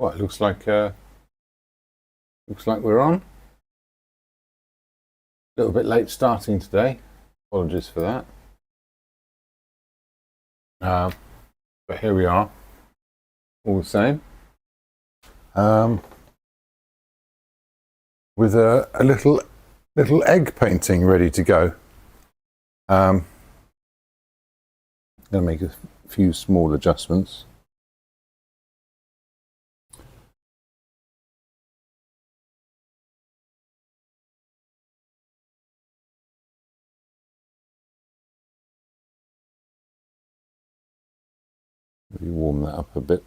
Well, it looks like we're on. A little bit late starting today. Apologies for that. But here we are, all the same. With a little egg painting ready to go. Going to make a few small adjustments. Maybe warm that up a bit.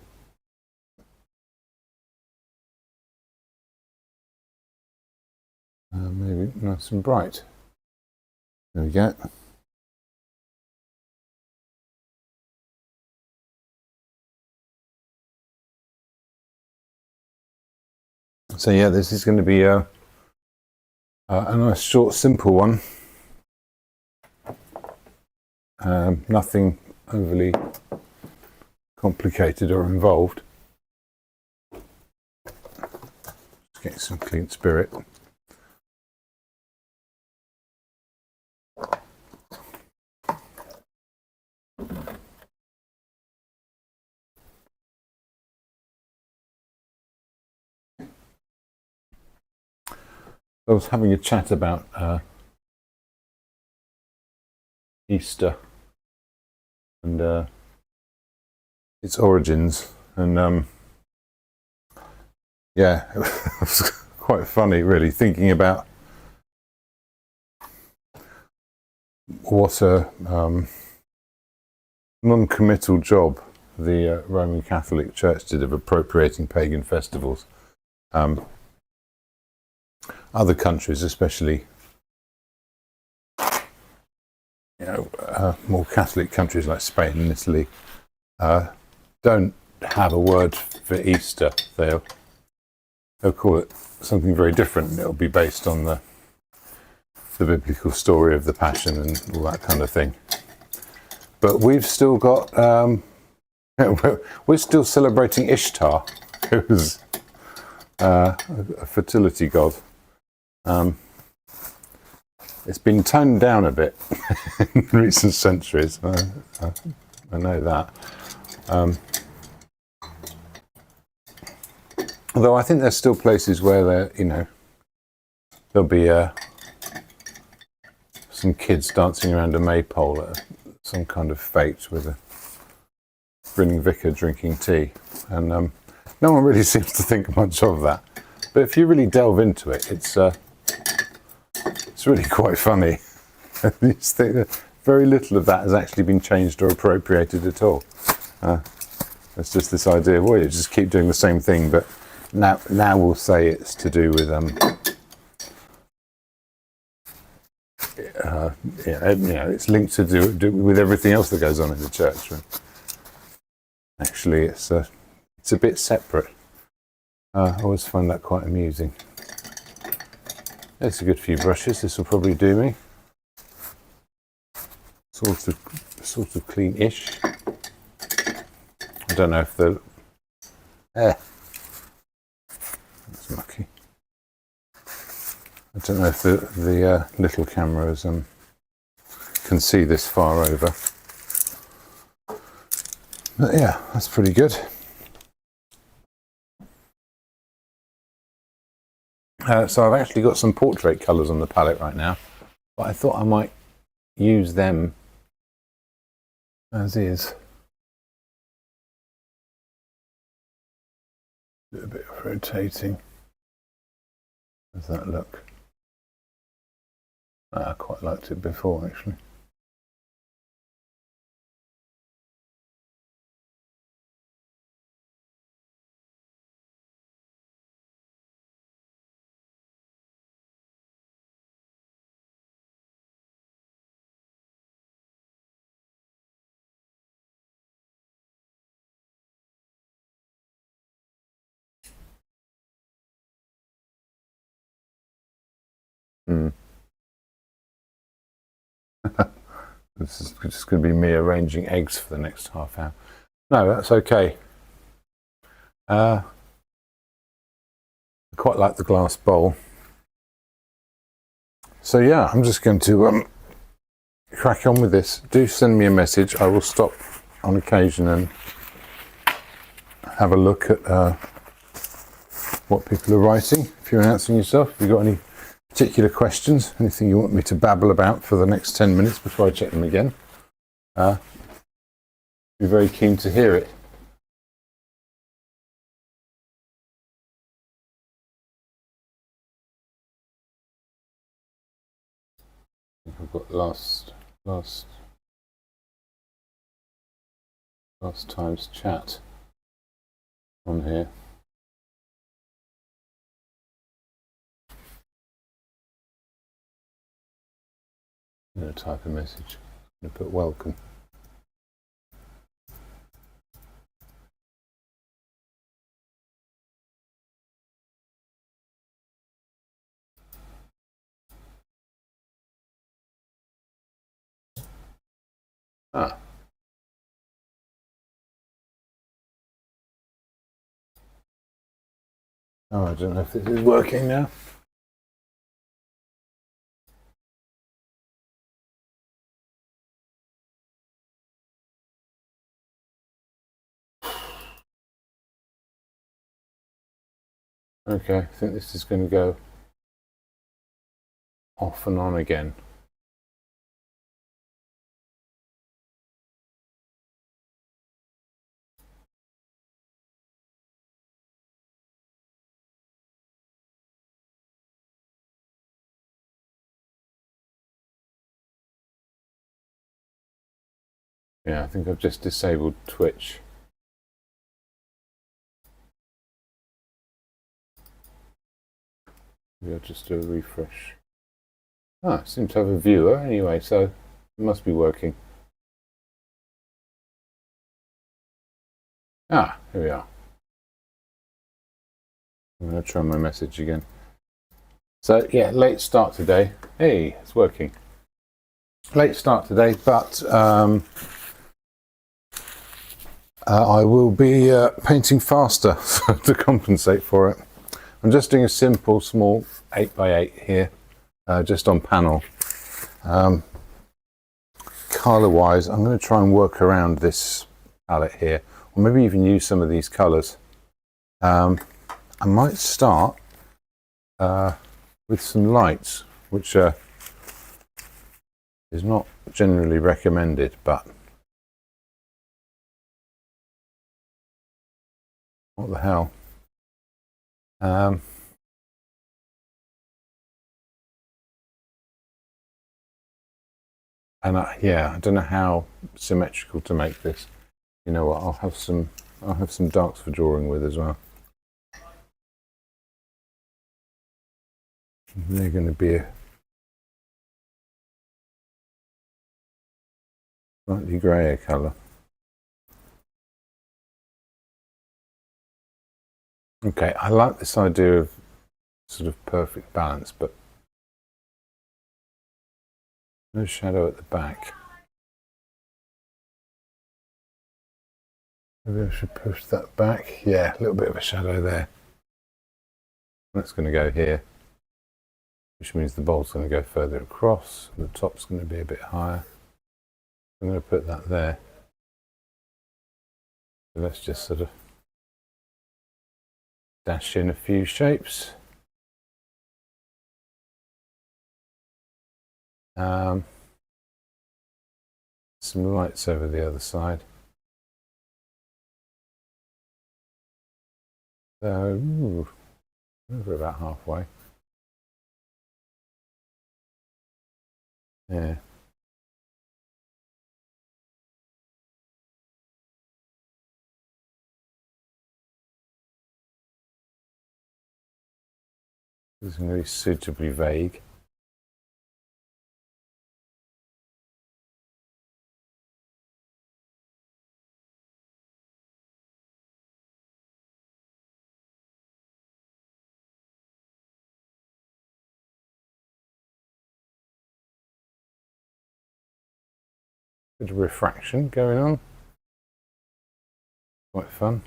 Maybe nice and bright. There we go. So yeah, this is going to be a nice, short, simple one. Nothing overly complicated or involved. Just getting some clean spirit. I was having a chat about Easter and its origins, and yeah, it was quite funny, really, thinking about what a non-committal job the Roman Catholic Church did of appropriating pagan festivals. Other countries, especially, more Catholic countries like Spain and Italy, don't have a word for Easter. They'll call it something very different. It'll be based on the biblical story of the Passion and all that kind of thing. But we've still got, we're still celebrating Ishtar, who's a fertility god. It's been toned down a bit in recent centuries. I know that. Although I think there's still places where there'll be some kids dancing around a maypole at some kind of fete with a grinning vicar drinking tea, and no one really seems to think much of that. But if you really delve into it, it's really quite funny. Very little of that has actually been changed or appropriated at all. It's just this idea, well, you just keep doing the same thing, but now we'll say it's to do with it's linked to do with everything else that goes on in the church. Actually, it's a bit separate. I always find that quite amusing. There's a good few brushes. This will probably do me. Sort of clean-ish. I don't know if the that's mucky. I don't know if the little cameras can see this far over. But yeah, that's pretty good. So I've actually got some portrait colours on the palette right now, but I thought I might use them as is. Do a bit of rotating. How does that look? I quite liked it before, actually. This is just going to be me arranging eggs for the next half hour. No, that's okay. I quite like the glass bowl. So yeah, I'm just going to crack on with this. Do send me a message. I will stop on occasion and have a look at what people are writing. If you're announcing yourself, if you've got any particular questions, anything you want me to babble about for the next 10 minutes before I check them again, be very keen to hear it. I've got last time's chat on here. I'm going to type a message. I'm going to put welcome. Ah. Oh, I don't know if this is working now. Okay, I think this is going to go off and on again. Yeah, I think I've just disabled Twitch. Maybe I'll just do a refresh. Ah, I seem to have a viewer anyway, so it must be working. Ah, here we are. I'm going to try my message again. So yeah, late start today. Hey, it's working. Late start today, but I will be painting faster to compensate for it. I'm just doing a simple, small 8x8 here, just on panel. Colour-wise, I'm going to try and work around this palette here, or maybe even use some of these colours. I might start with some lights, which is not generally recommended, but what the hell. And yeah, I don't know how symmetrical to make this. You know what? I'll have some darks for drawing with as well. They're going to be a slightly grayer colour. Okay, I like this idea of sort of perfect balance, but no shadow at the back. Maybe I should push that back. Yeah, a little bit of a shadow there. That's going to go here, which means the bowl's going to go further across. The top's going to be a bit higher. I'm going to put that there. So let's just sort of dash in a few shapes. Some lights over the other side. So, we're about halfway. Yeah. This is going to be suitably vague. Bit of refraction going on. Quite fun.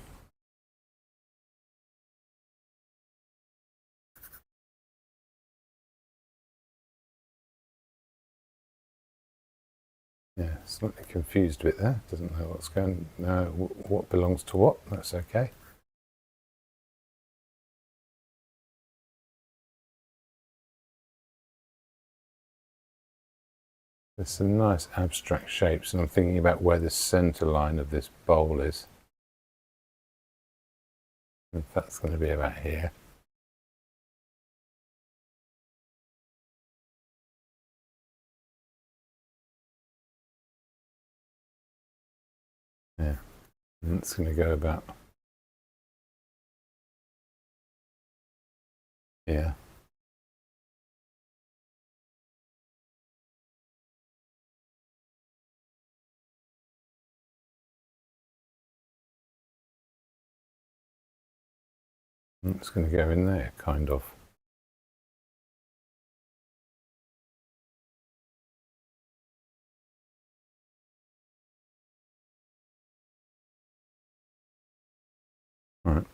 Yeah, slightly confused a bit there. Doesn't know what's going. What belongs to what. That's okay. There's some nice abstract shapes, and I'm thinking about where the center line of this bowl is. And that's going to be about here. Yeah, and it's going to go about here. And it's going to go in there, kind of. All right.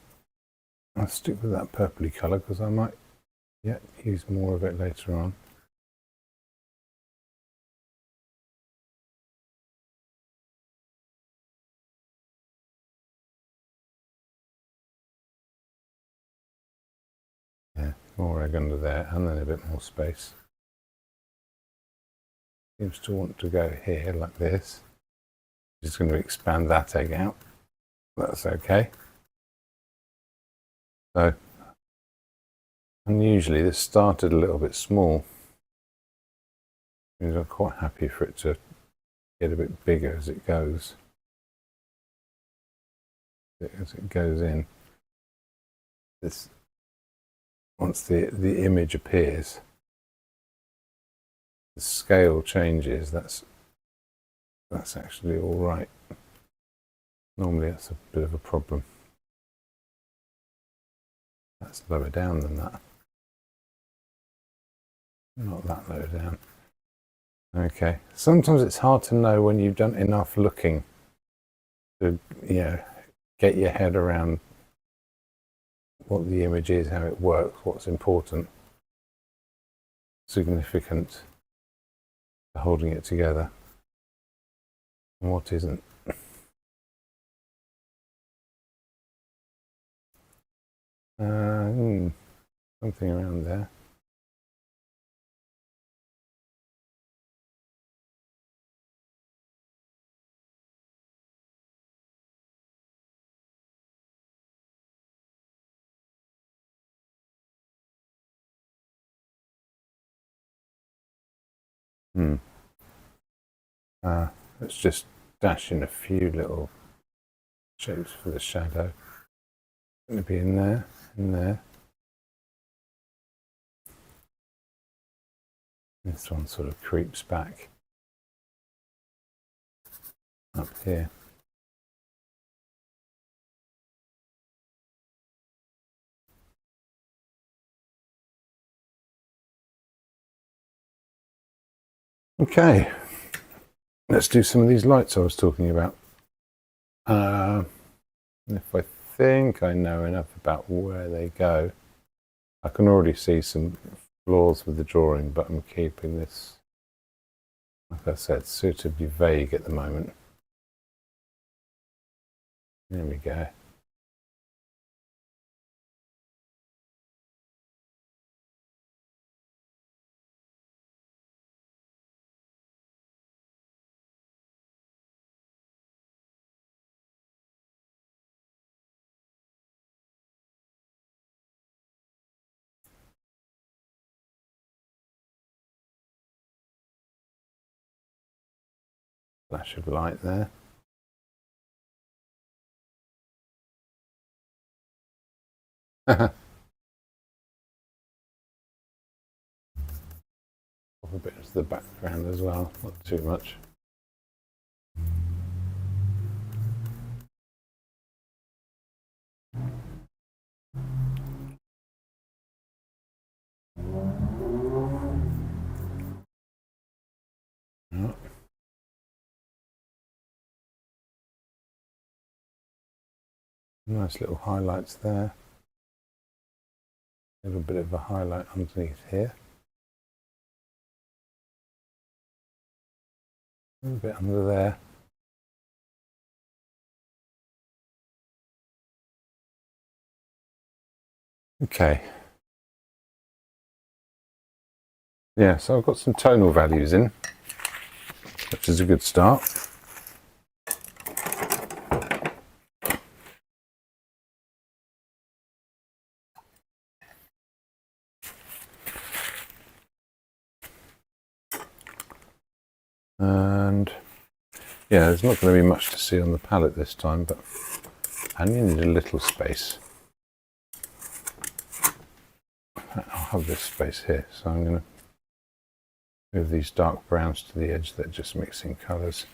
I'll stick with that purpley colour because I might use more of it later on. Yeah, more egg under there and then a bit more space. Seems to want to go here like this. Just going to expand that egg out. That's okay. So, unusually this started a little bit small. I'm quite happy for it to get a bit bigger as it goes. As it goes in. This, once the image appears, the scale changes. That's actually all right. Normally that's a bit of a problem. That's lower down than that. Not that low down. Okay. Sometimes it's hard to know when you've done enough looking to, get your head around what the image is, how it works, what's important, significant to holding it together, and what isn't. Something around there. Let's just dash in a few little shapes for the shadow. It's going to be in there, in there. This one sort of creeps back up here. Okay, let's do some of these lights I was talking about. If I think I know enough about where they go, I can already see some flaws with the drawing, but I'm keeping this, like I said, suitably vague at the moment. There we go. Flash of light there. Pop a bit into the background as well, not too much. Nice little highlights there. A little bit of a highlight underneath here. A little bit under there. Okay. Yeah, so I've got some tonal values in, which is a good start. And yeah, there's not going to be much to see on the palette this time, but I only need a little space. I'll have this space here, so I'm going to move these dark browns to the edge. They're just mixing colours.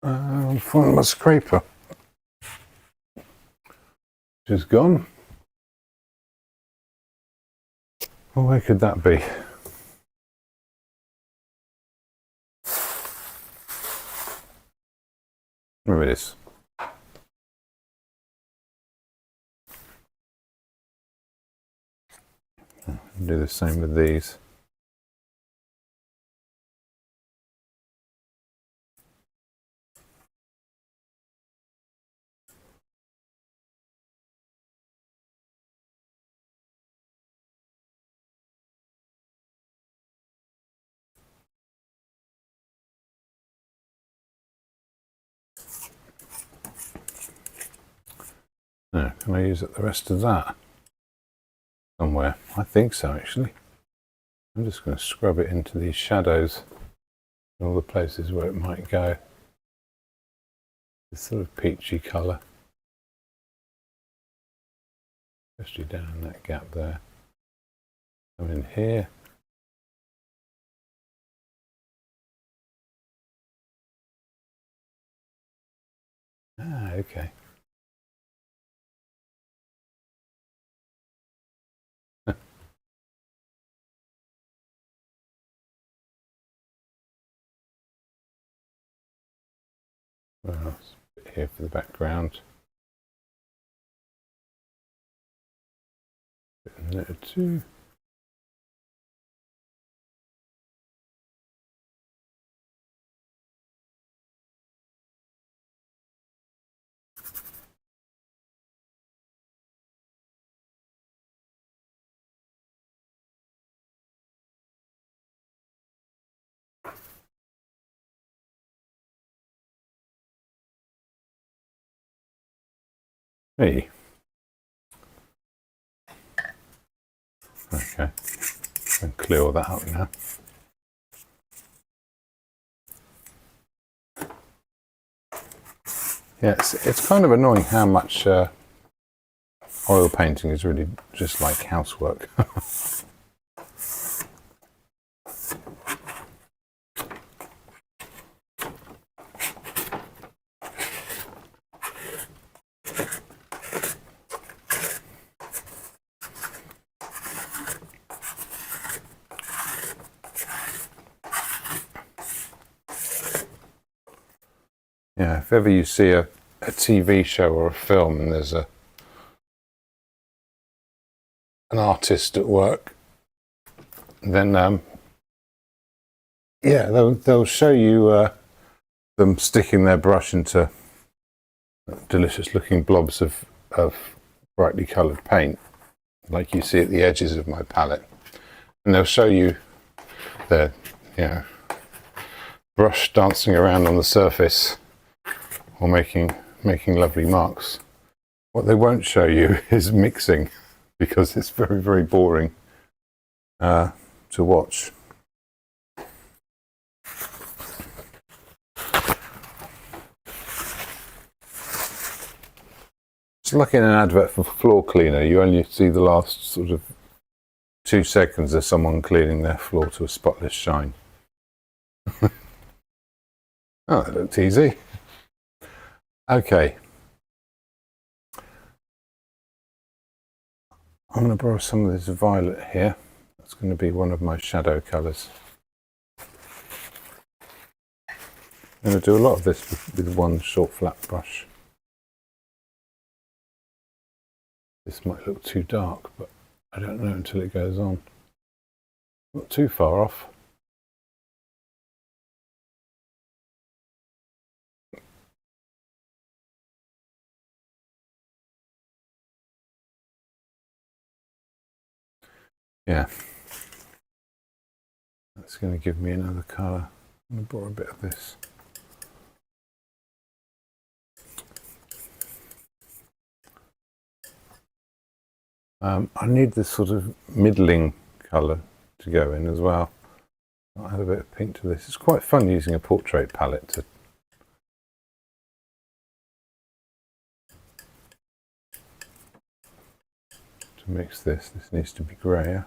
I'll find my scraper, which is gone. Well, where could that be? There it is. I'll do the same with these. Now, can I use the rest of that somewhere? I think so, actually. I'm just going to scrub it into these shadows and all the places where it might go. This sort of peachy colour, especially down in that gap there. Come in here. Ah, okay. Well, a bit here for the background. A bit in there too. Hey. Okay. And clear all that up now. Yeah, it's kind of annoying how much oil painting is really just like housework. Yeah, if ever you see a TV show or a film and there's an artist at work, then yeah, they'll show you them sticking their brush into delicious looking blobs of brightly coloured paint, like you see at the edges of my palette, and they'll show you their brush dancing around on the surface or making lovely marks. What they won't show you is mixing, because it's very, very boring to watch. It's like in an advert for floor cleaner. You only see the last sort of 2 seconds of someone cleaning their floor to a spotless shine. Oh, that looked easy. Okay. I'm going to borrow some of this violet here. That's going to be one of my shadow colours. I'm going to do a lot of this with one short flat brush. This might look too dark, but I don't know until it goes on. Not too far off. Yeah. That's going to give me another colour. I'm going to borrow a bit of this. I need this sort of middling colour to go in as well. I'll add a bit of pink to this. It's quite fun using a portrait palette to mix this. This needs to be grayer.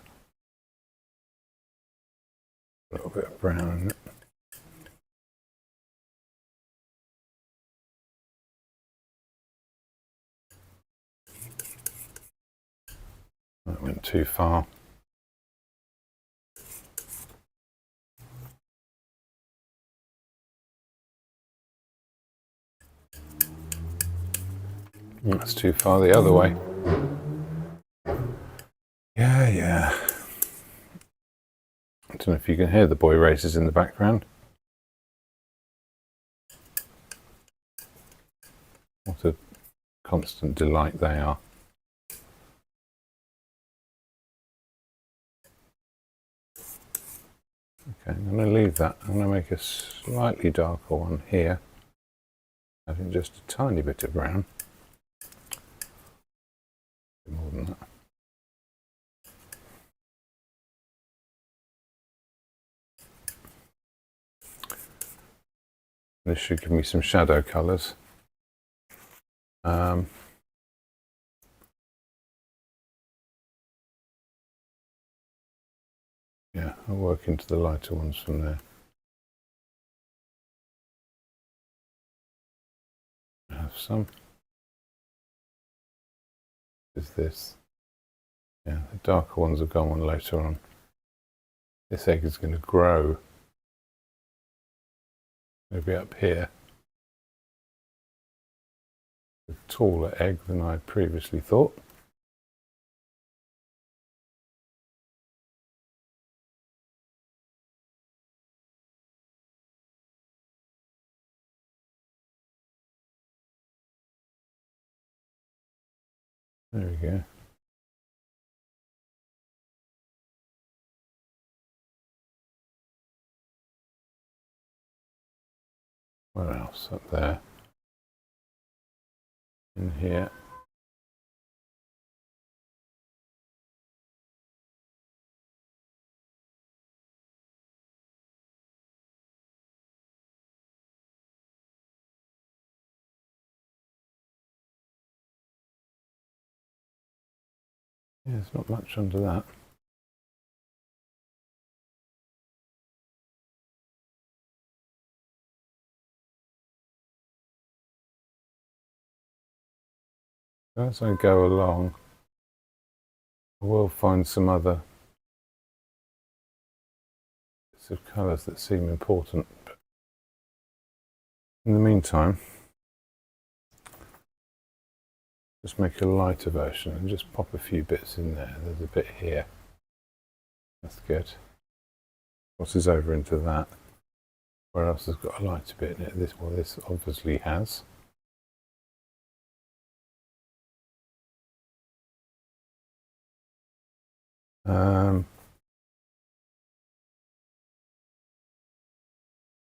A little bit of brown in it. That went too far. That's too far the other way. Yeah. I don't know if you can hear the boy races in the background. What a constant delight they are. Okay, I'm going to leave that. I'm going to make a slightly darker one here. Having just a tiny bit of brown. More than that. This should give me some shadow colours. Yeah, I'll work into the lighter ones from there. I have some. Is this? Yeah, the darker ones will go on later on. This egg is going to grow. Maybe up here. A taller egg than I previously thought. There we go. Where else? Up there. In here. Yeah, there's not much under that. As I go along, I will find some other bits of colours that seem important. But in the meantime, just make a lighter version and just pop a few bits in there. There's a bit here. That's good. Crosses over into that. Where else has got a lighter bit in it? This obviously has.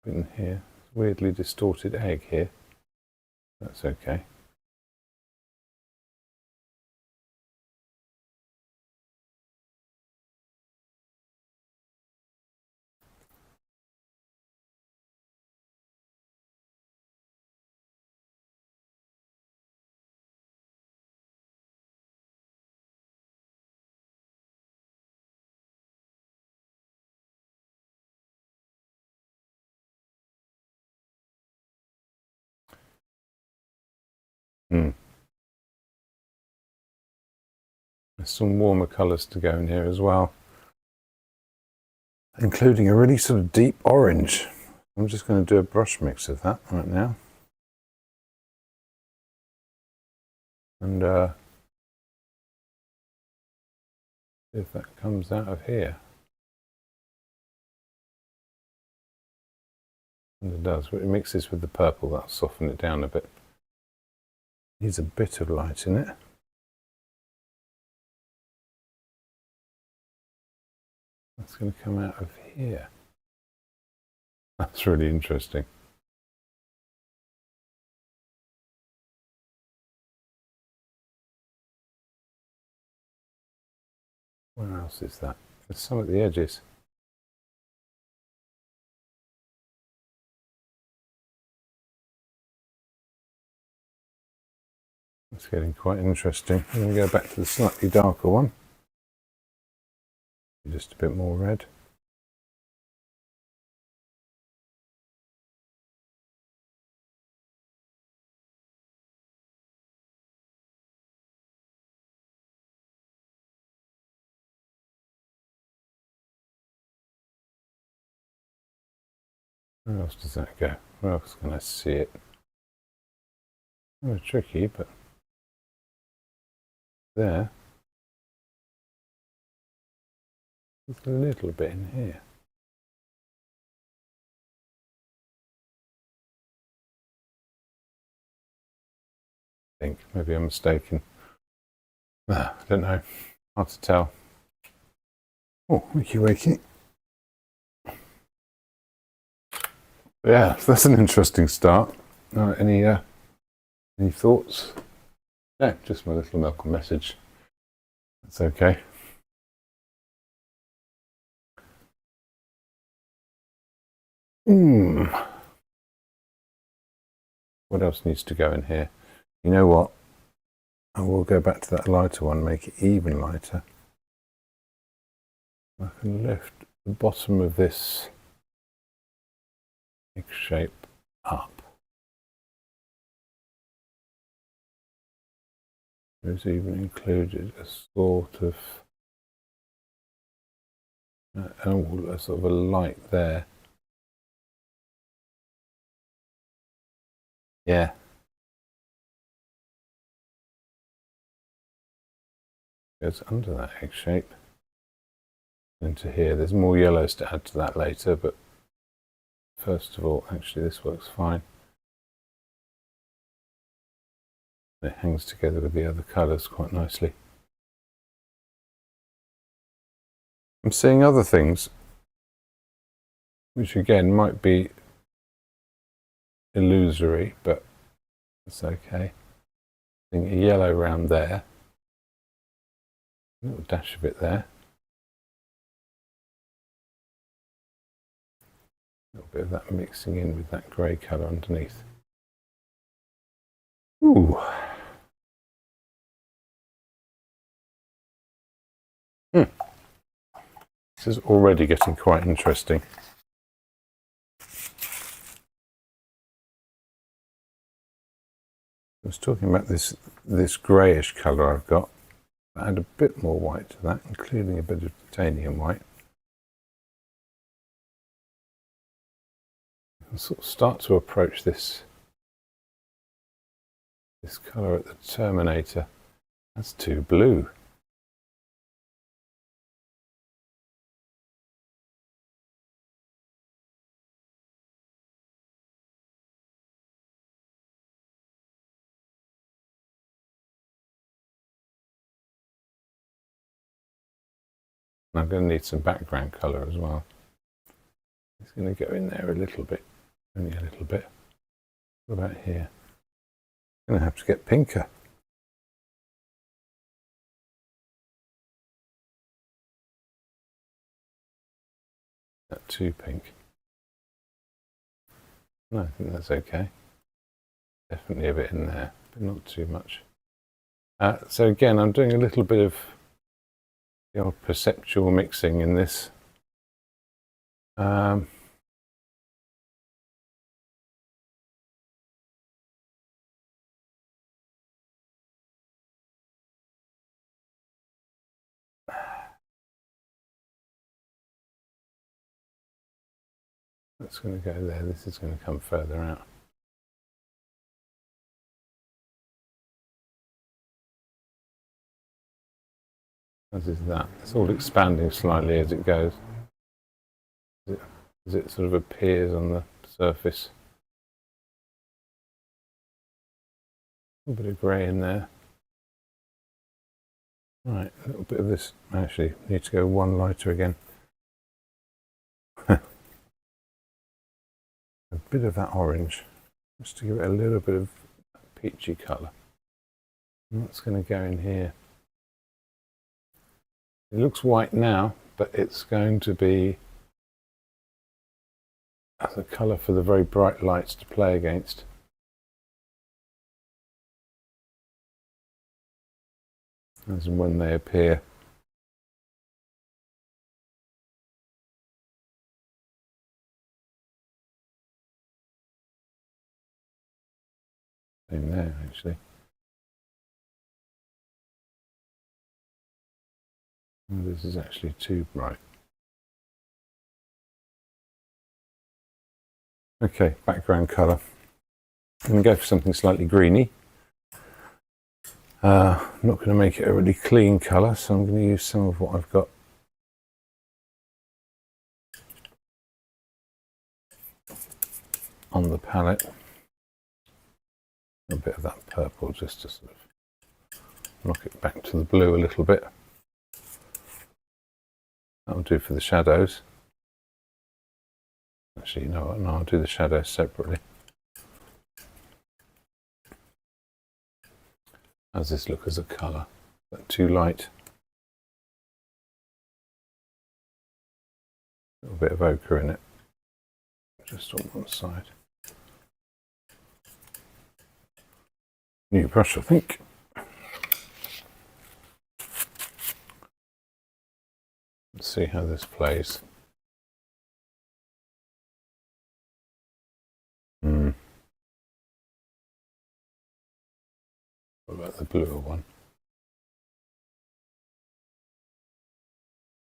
In here, weirdly distorted egg here. That's okay. There's some warmer colours to go in here as well, including a really sort of deep orange. I'm just going to do a brush mix of that right now. And See if that comes out of here. And it does. When it mixes with the purple, that'll soften it down a bit. Needs a bit of light in it. That's going to come out of here. That's really interesting. Where else is that? There's some at the edges. It's getting quite interesting. I'm going to go back to the slightly darker one. Just a bit more red. Where else does that go? Where else can I see it? Oh, tricky, but there. There's a little bit in here. I think maybe I'm mistaken. I don't know. Hard to tell. Oh, wakey wakey. Yeah, that's an interesting start. Any thoughts? No, just my little Malcolm message. That's okay. What else needs to go in here? You know what? I will go back to that lighter one, make it even lighter. I can lift the bottom of this egg shape up. There's even included a sort of a sort of a light there. Yeah. Goes under that egg shape into here. There's more yellows to add to that later, but first of all, actually this works fine. It hangs together with the other colours quite nicely. I'm seeing other things which again might be illusory, but it's okay. Seeing a yellow around there, a little dash of it there, a little bit of that mixing in with that grey colour underneath. Ooh. This is already getting quite interesting. I was talking about this greyish colour I've got. I add a bit more white to that, including a bit of titanium white. And sort of start to approach this colour at the terminator. That's too blue. I'm going to need some background colour as well. It's going to go in there a little bit, only a little bit. What about here? I'm going to have to get pinker. That too pink. No, I think that's okay. Definitely a bit in there, but not too much. So again, I'm doing a little bit of the old perceptual mixing in this. That's going to go there. This is going to come further out. As is that. It's all expanding slightly as it goes. As it sort of appears on the surface. A bit of grey in there. Right, a little bit of this. Actually, need to go one lighter again. A bit of that orange, just to give it a little bit of peachy colour. And that's going to go in here. It looks white now, but it's going to be as a colour for the very bright lights to play against. As and when they appear. In there, actually. Oh, this is actually too bright. Okay, background colour. I'm going to go for something slightly greeny. I'm not going to make it a really clean colour, so I'm going to use some of what I've got. On the palette. A bit of that purple just to sort of knock it back to the blue a little bit. That'll do for the shadows. Actually, you know what? No, I'll do the shadows separately. How does this look as a colour? Is that too light? A little bit of ochre in it, just on one side. New brush, I think. Let's see how this plays. What about the bluer one?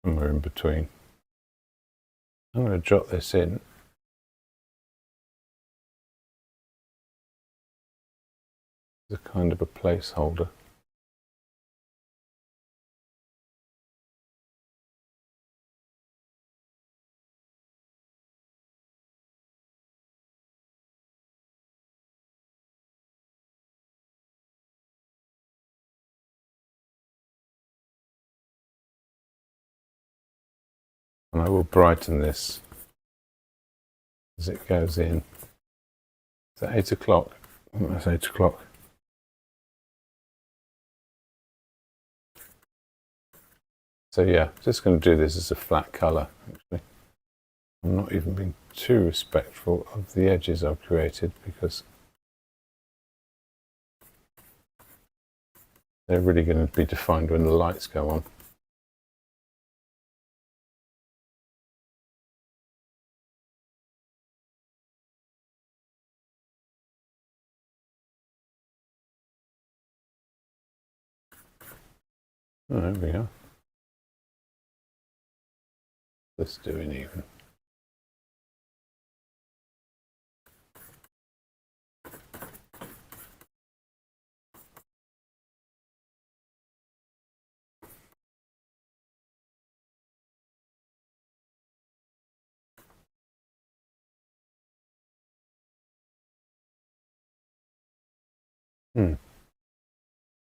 Somewhere in between. I'm going to jot this in. As a kind of a placeholder. And I will brighten this as it goes in. Is that 8 o'clock? I think that's 8 o'clock. So yeah, just going to do this as a flat colour, actually. I'm not even being too respectful of the edges I've created because they're really going to be defined when the lights go on. Oh, there we are. Let's do it even.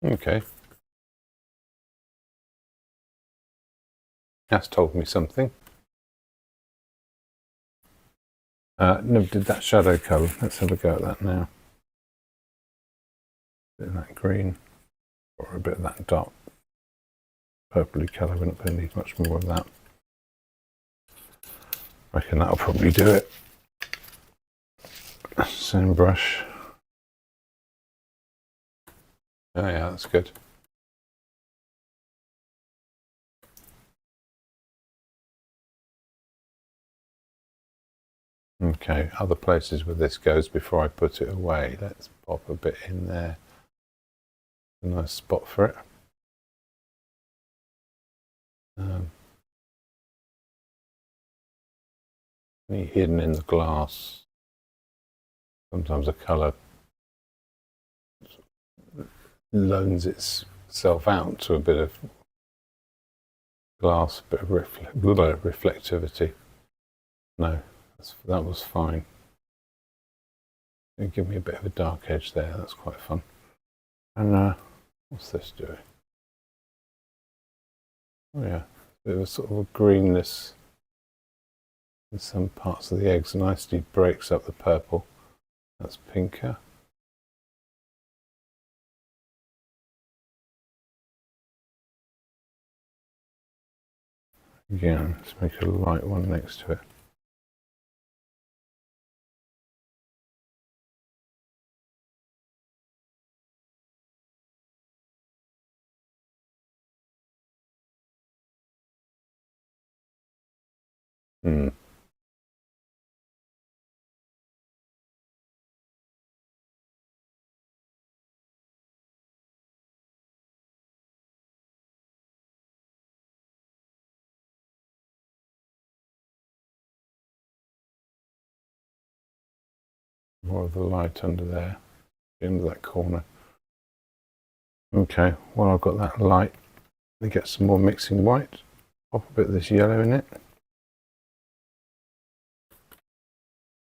Okay. That's told me something. Never did that shadow colour. Let's have a go at that now. A bit of that green, or a bit of that dark purpley colour. We're not going to need much more of that. I reckon that'll probably do it. Same brush. Oh yeah, that's good. Okay, other places where this goes before I put it away. Let's pop a bit in there. A nice spot for it. Hidden in the glass. Sometimes a colour loans itself out to a bit of glass, a bit of reflectivity. No, that was fine. Give me a bit of a dark edge there, that's quite fun. And what's this doing? Oh yeah, a bit of a sort of a greenness in some parts of the eggs, nicely breaks up the purple. That's pinker. Again, let's make a light one next to it. More of the light under there, into that corner. Okay, well I've got that light. Let me get some more mixing white. Pop a bit of this yellow in it.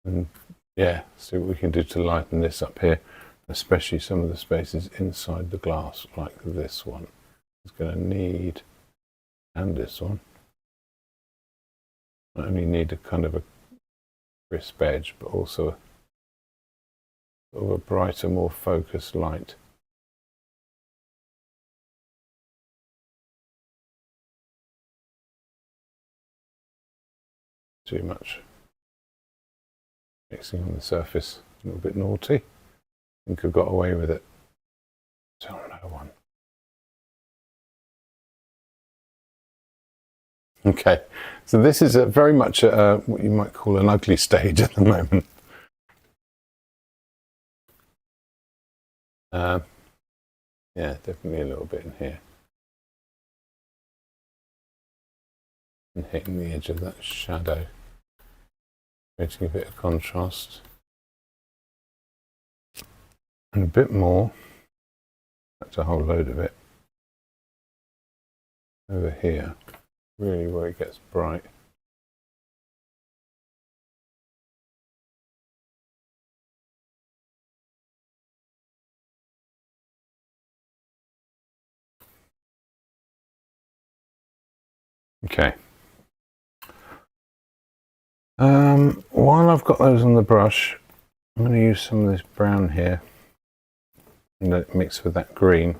And yeah, see what we can do to lighten this up here, especially some of the spaces inside the glass, like this one. It's going to need, and this one. Not only need a kind of a crisp edge, but also a sort of a brighter, more focused light. Too much mixing on the surface, a little bit naughty. I think I've got away with it. Tell no one. Okay, so this is very much what you might call an ugly stage at the moment. Yeah, definitely a little bit in here. And hitting the edge of that shadow, creating a bit of contrast. And a bit more, that's a whole load of it, over here, really where it gets bright. Okay. While I've got those on the brush, I'm going to use some of this brown here and let it mix with that green.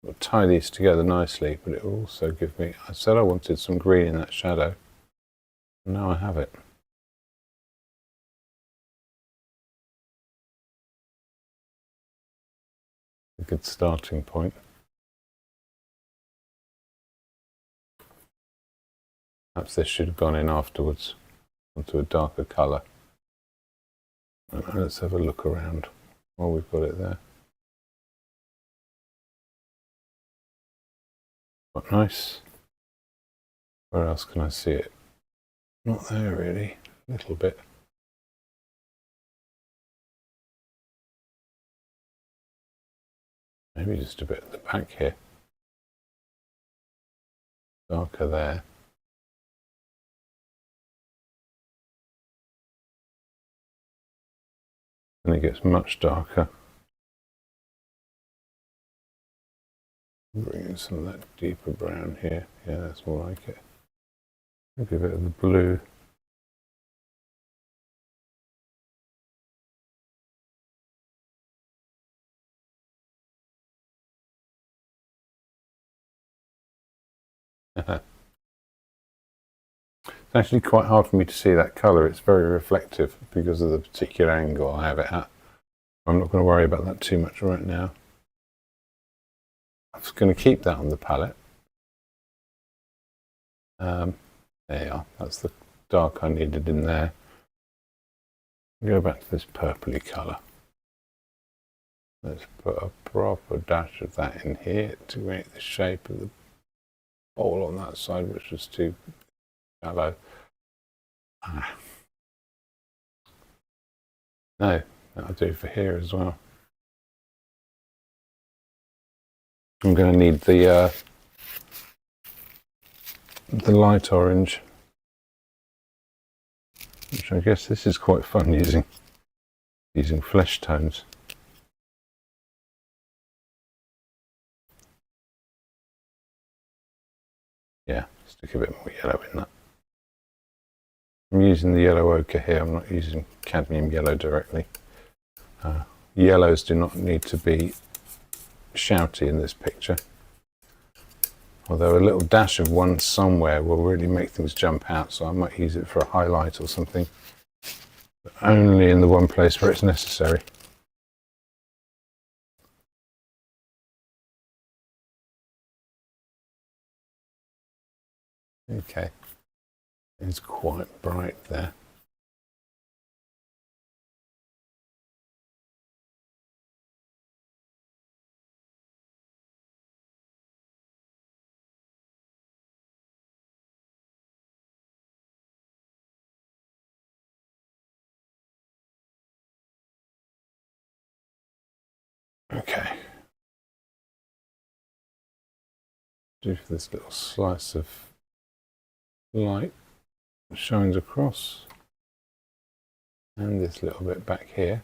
I'll tie these together nicely, but it will also give me, I said I wanted some green in that shadow, and now I have it. A good starting point. Perhaps this should have gone in afterwards onto a darker colour. Let's have a look around while we've got it there. Quite nice. Where else can I see it? Not there really, a little bit. Maybe just a bit at the back here. Darker there. And it gets much darker. Bring in some of that deeper brown here. Yeah, that's more like it. Maybe a bit of the blue. It's actually quite hard for me to see that colour. It's very reflective because of the particular angle I have it at. I'm not going to worry about that too much right now. I'm just going to keep that on the palette. There you are. That's the dark I needed in there. Go back to this purpley colour. Let's put a proper dash of that in here to make the shape of the bowl on that side, which was too shallow. No, that'll do for here as well. I'm going to need the the light orange, which I guess this is quite fun using flesh tones. Yeah, stick a bit more yellow in that. I'm using the yellow ochre here, I'm not using cadmium yellow directly. Yellows do not need to be shouty in this picture, although a little dash of one somewhere will really make things jump out, so I might use it for a highlight or something, but only in the one place where it's necessary. Okay, it's quite bright there. Okay, do for this little slice of light that shines across, and this little bit back here.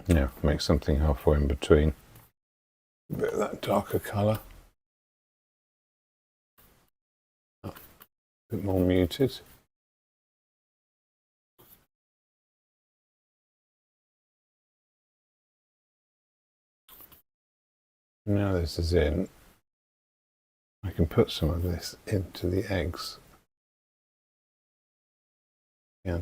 Yeah, make something halfway in between. A bit of that darker colour. A bit more muted. Now this is in, I can put some of this into the eggs. Yeah.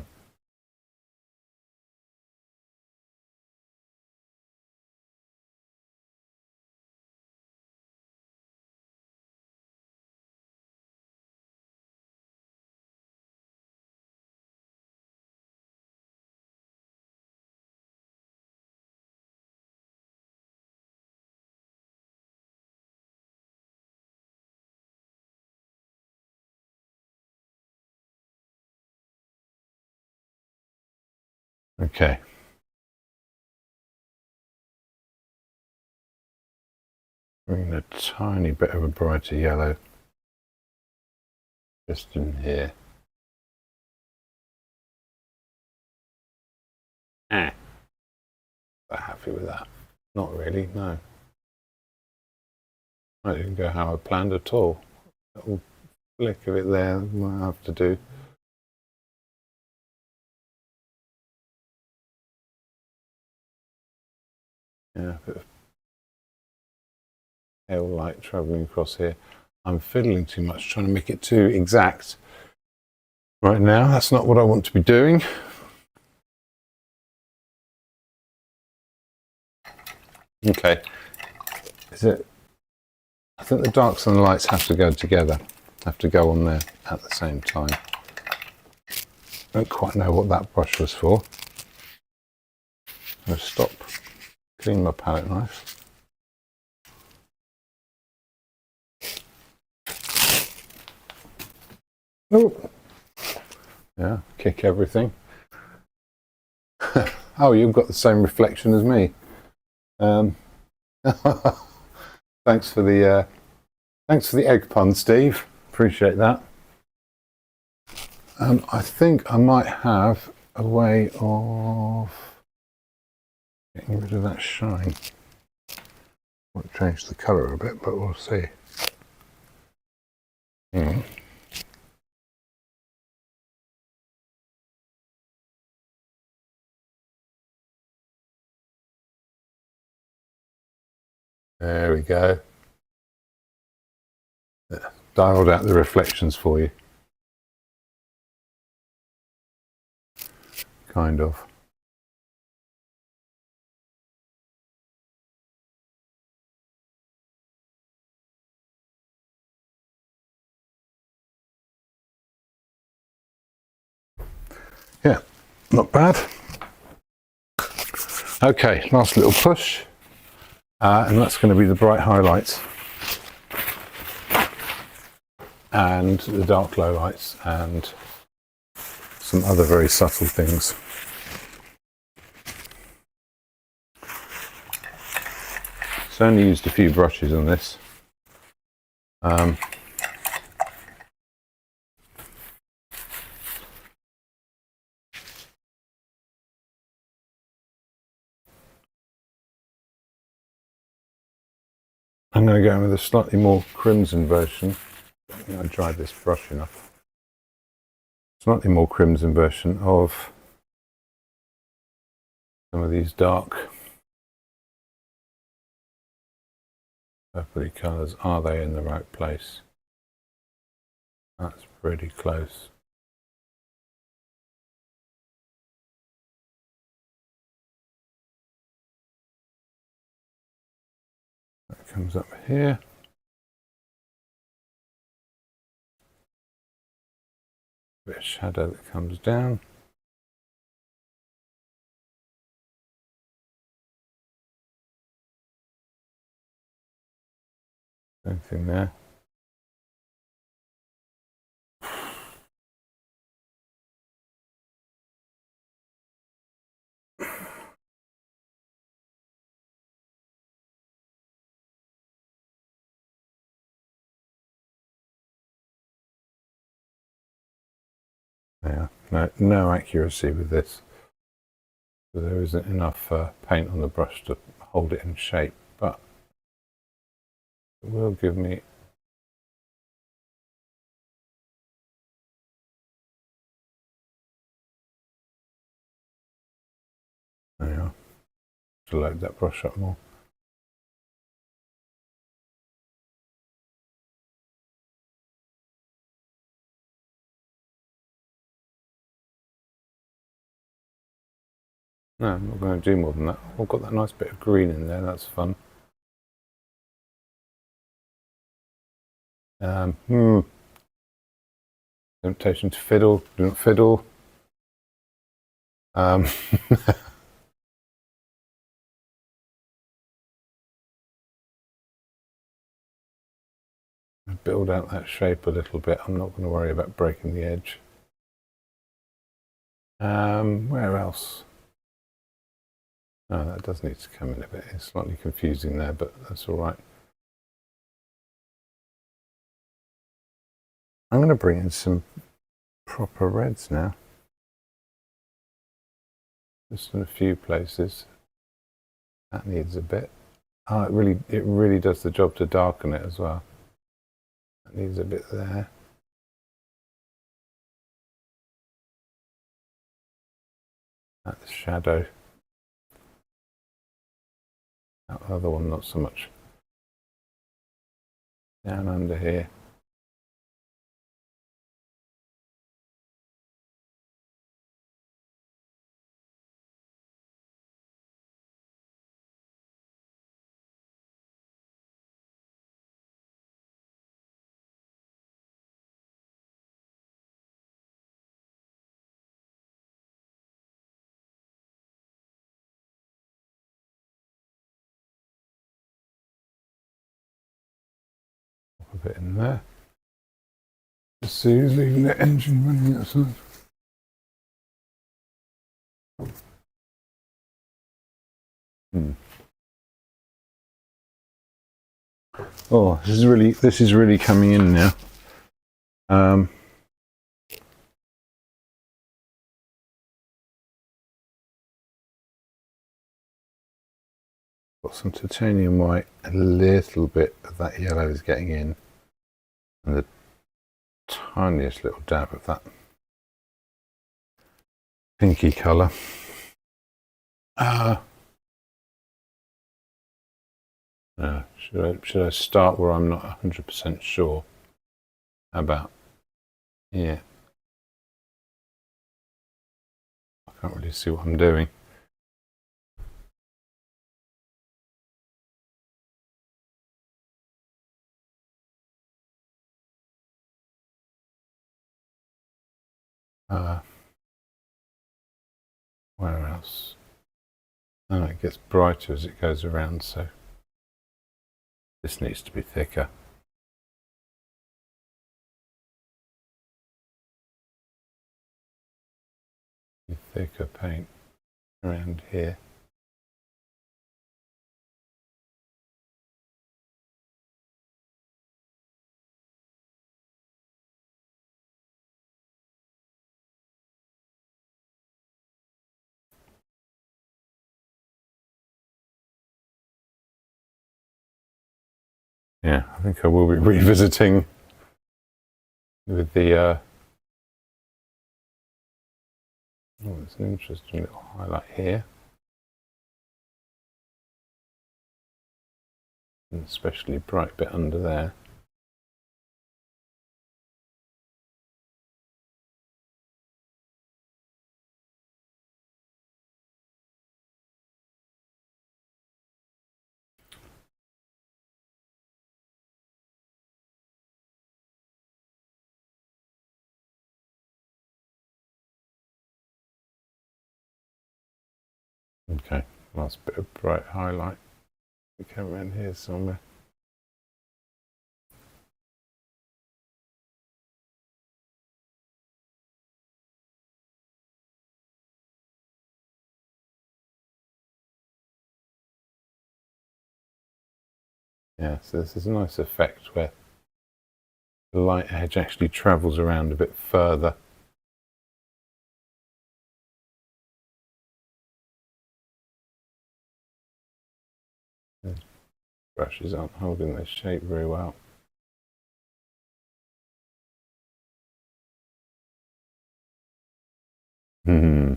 Okay. Bring a tiny bit of a brighter yellow just in here. Not happy with that. Not really, no. I didn't go how I planned at all. A little flick of it there, might have to do. Yeah, a bit of pale light travelling across here. I'm fiddling too much, trying to make it too exact right now. That's not what I want to be doing. Okay, is it? I think the darks and the lights have to go together, have to go on there at the same time. Don't quite know what that brush was for. I'm going to stop, clean my palette knife. Oh, yeah, kick everything. Oh, you've got the same reflection as me. Thanks for the egg pun, Steve. Appreciate that. I think I might have a way of getting rid of that shine. Might change the colour a bit, but we'll see. There we go. Dialed out the reflections for you. Kind of. Yeah, not bad. Okay, last little push. And that's going to be the bright highlights and the dark lowlights and some other very subtle things. So I only used a few brushes on this. I'm going to go in with a slightly more crimson version. I think I dried this brush enough. Slightly more crimson version of some of these dark purpley colours. Are they in the right place? That's pretty close. That comes up here. A bit of shadow that comes down. Same thing there. Yeah, no accuracy with this. So there isn't enough paint on the brush to hold it in shape, but it will give me there you are. To load that brush up more. No, I'm not going to do more than that. I've got that nice bit of green in there, that's fun. Temptation to fiddle, do not fiddle. Build out that shape a little bit. I'm not going to worry about breaking the edge. Where else? Oh, that does need to come in a bit. It's slightly confusing there, but that's all right. I'm going to bring in some proper reds now. Just in a few places. That needs a bit. Oh, it really does the job to darken it as well. That needs a bit there. That's shadow. That other one, not so much. Down under here. A bit in there. Just see who's leaving the engine running outside. Oh, this is really coming in now. Got some titanium white, a little bit of that yellow is getting in, and the tiniest little dab of that pinky colour. Should I start where I'm not 100% sure? How about? Yeah. I can't really see what I'm doing. Where else? Oh, it gets brighter as it goes around, so This needs to be thicker. Thicker paint around here. Yeah, I think I will be revisiting with the oh, there's an interesting little highlight here, an especially bright bit under there. Okay, last bit of bright highlight. We come around here somewhere. Yeah, so this is a nice effect where the light edge actually travels around a bit further. The brushes aren't holding their shape very well. Hmm.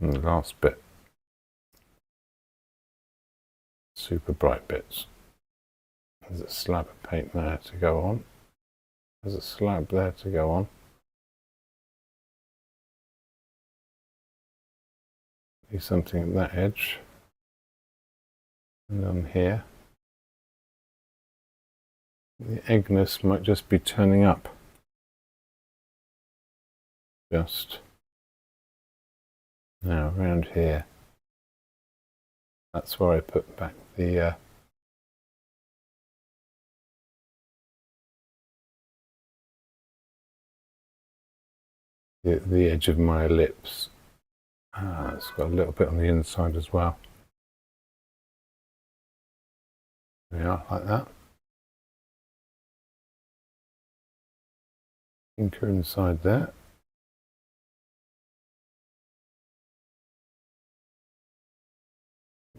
And the last bit, super bright bits. There's a slab of paint there to go on. There's a slab there to go on. Do something at that edge. And on here. The eggness might just be turning up. Just now around here. That's where I put back the edge of my ellipse. It's got a little bit on the inside as well. Yeah, like that. Tinker inside there.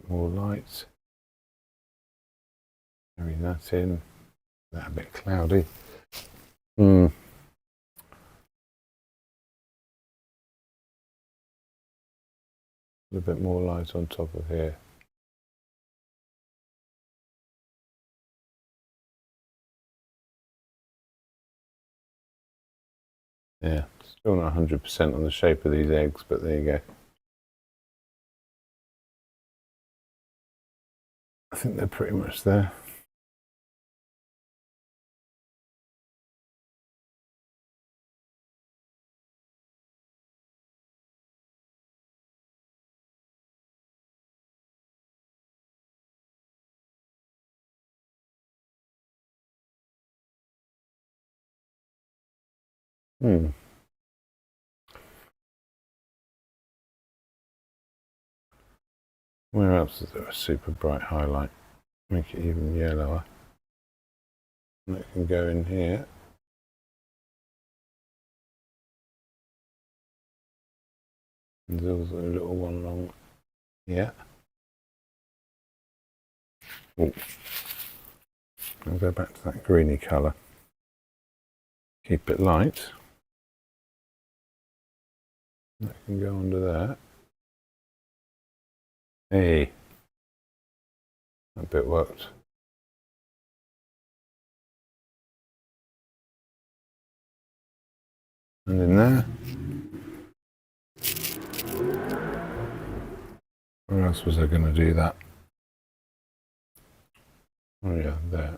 More light. Carry that in. That a bit cloudy. A little bit more light on top of here. Yeah, still not 100% on the shape of these eggs, but there you go. I think they're pretty much there. Where else is there a super bright highlight? Make it even yellower. And it can go in here. There's also a little one along here. Oh. I'll go back to that greeny colour. Keep it light. That can go under there. Hey, that bit worked. And in there. Where else was I going to do that? Oh yeah, there.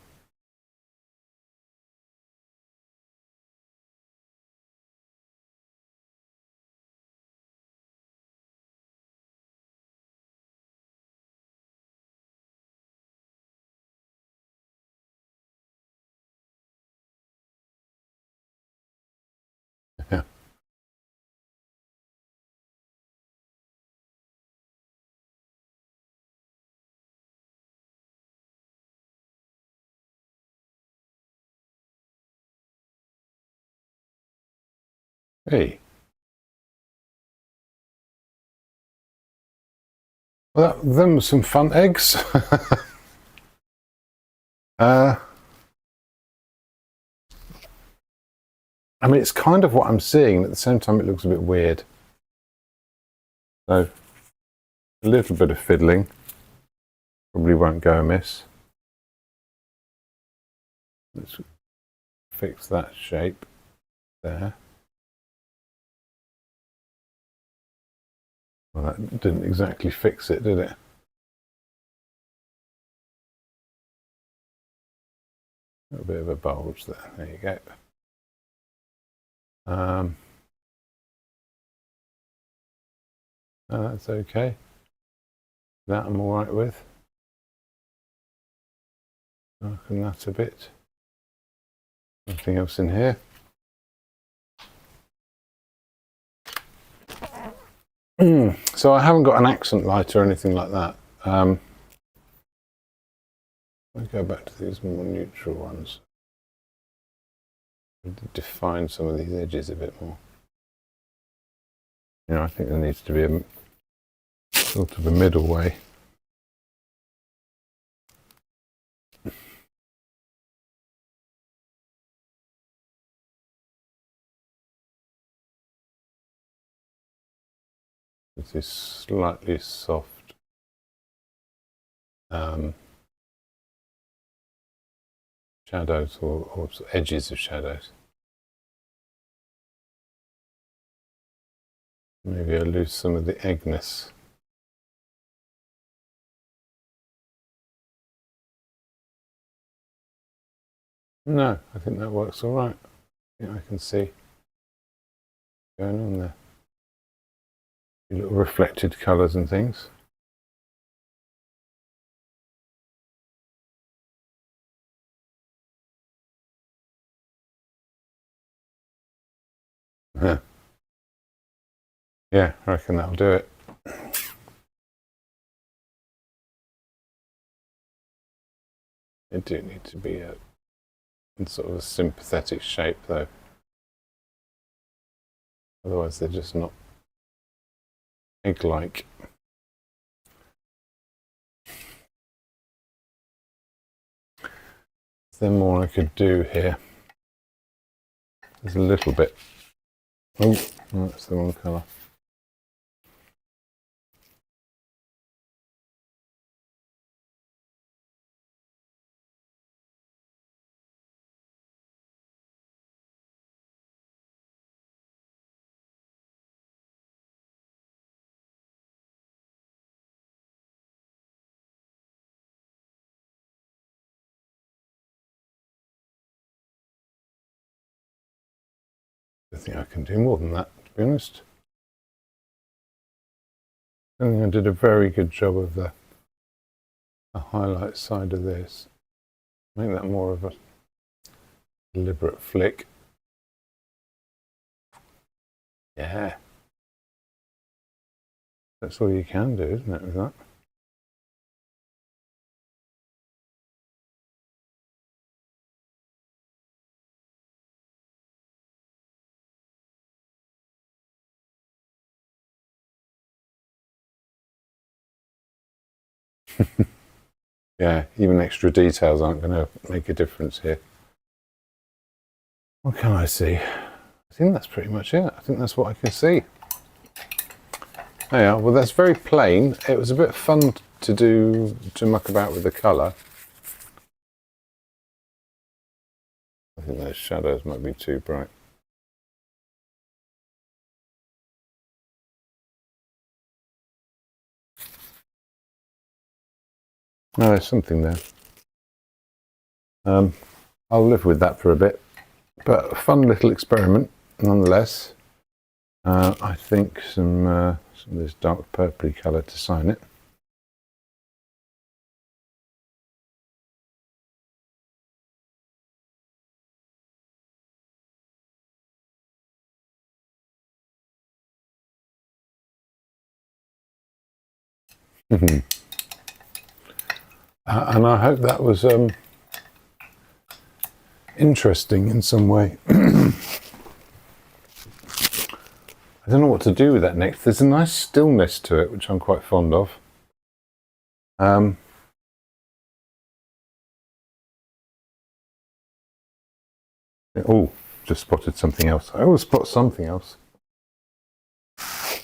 Yeah. Hey. Well, them were some fun eggs. I mean, it's kind of what I'm seeing, and at the same time, it looks a bit weird. So, a little bit of fiddling probably won't go amiss. Let's fix that shape there. Well, that didn't exactly fix it, did it? A bit of a bulge there. There you go. No, that's okay. That I'm all right with. Darken that a bit. Nothing else in here. So I haven't got an accent light or anything like that. I'll go back to these more neutral ones. Define some of these edges a bit more. You know, I think there needs to be a sort of a middle way. This is slightly soft shadows or edges of shadows. Maybe I'll lose some of the eggness. No, I think that works all right. Yeah, I can see going on there. Little reflected colours and things. Yeah. Yeah, I reckon that'll do it. They do need to be in sort of a sympathetic shape though. Otherwise they're just not egg-like. Is there more I could do here? There's a little bit. Oh, that's the wrong colour. I think I can do more than that, to be honest. I think I did a very good job of the highlight side of this. Make that more of a deliberate flick. Yeah. That's all you can do, isn't it, with that? Yeah, even extra details aren't going to make a difference here. What can I see? I think that's pretty much it. I think that's what I can see. There you are. Well, that's very plain. It was a bit fun to muck about with the colour. I think those shadows might be too bright. No, there's something there. I'll live with that for a bit, but a fun little experiment nonetheless. I think some of this dark purpley colour to sign it. And I hope that was interesting in some way. I don't know what to do with that next. There's a nice stillness to it, which I'm quite fond of. Oh, just spotted something else. I always spot something else. I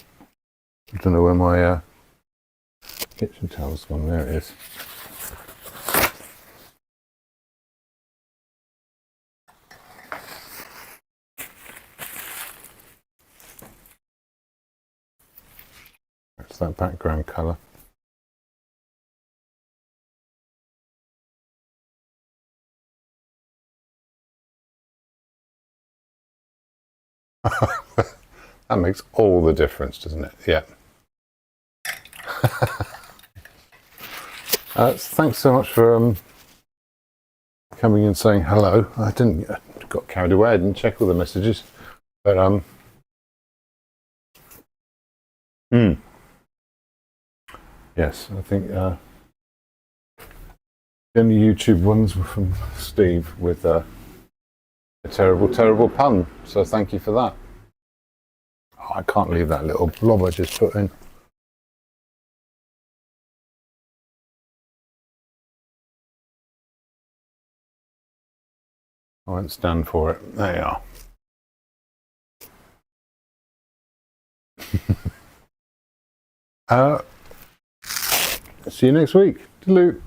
don't know where my kitchen towel's gone. There it is. That's that background colour. That makes all the difference, doesn't it? Yeah. Thanks so much for coming and saying hello. I got carried away. I didn't check all the messages, but yes, I think the only YouTube ones were from Steve with a terrible pun. So thank you for that. Oh, I can't leave that little blob I just put in. I won't stand for it. There you are. See you next week. Toodaloo.